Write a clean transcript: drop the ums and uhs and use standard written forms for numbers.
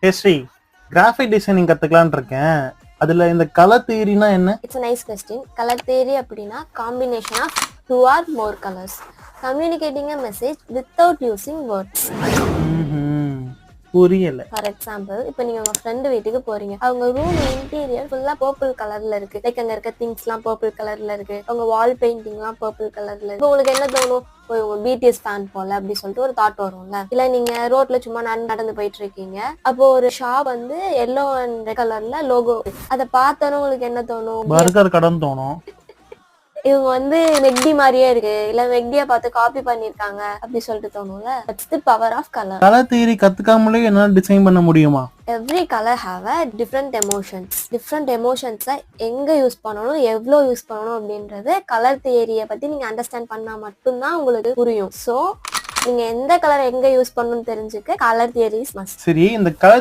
History graphic designing கத்துக்கலாம்னு இருக்கேன். அதுல இந்த கலர் தியரினா என்ன? It's a nice question. Color theory அப்படின்னா combination of two or more colors. Communicating a message without using words. புரியல. For example, இப்போ நீங்க உங்க ஃப்ரெண்டு வீட்டுக்கு போறீங்க. அவங்க ரூம் இன்டீரியர் ஃபுல்லா பர்பிள் கலர்ல இருக்கு. லைக் அங்க இருக்க திங்ஸ்லாம் பர்பிள் கலர்ல இருக்கு. அவங்க வால் பெயிண்டிங்லாம் பர்பிள் கலர்ல இருக்கு. உங்களுக்கு என்ன தோணும்? உங்க பிடிஎஸ் ஃபேன் போல அப்படி சொல்லிட்டு ஒரு தாட் வரும்ல. இல்ல நீங்க ரோட்ல சும்மா நடந்து போயிட்டு இருக்கீங்க. அப்போ ஒரு ஷாப் வந்து எல்லோ அண்ட் ரெட் கலர்ல லோகோ, அதை பார்த்தோன்னு உங்களுக்கு என்ன தோணும்? பர்கர் கடன் தோணும். இவங்க வந்து மெக்டி மாதிரியே இருக்கு, இல்ல மெக்டியா பார்த்து காப்பி பண்ணிருக்காங்க அப்படி சொல்லிட்டு தோணும்ல. That's the power of colour. Colour theory கத்துக்காமலே என்ன டிசைன் பண்ண முடியுமா? Every colour have a different emotions. Different எமோஷன்ஸை எங்க யூஸ் பண்ணணும், எவ்வளோ யூஸ் பண்ணணும் அப்படின்றது கலர் தியரியை பத்தி நீங்க அண்டர்ஸ்டாண்ட் பண்ணா மட்டும்தான் உங்களுக்கு புரியும். ஸோ நீங்க எந்த கலர் எங்க யூஸ் பண்ணணும்னு தெரிஞ்சுக்க கலர் தியரிஸ் மஸ்ட். சரி, இந்த கலர்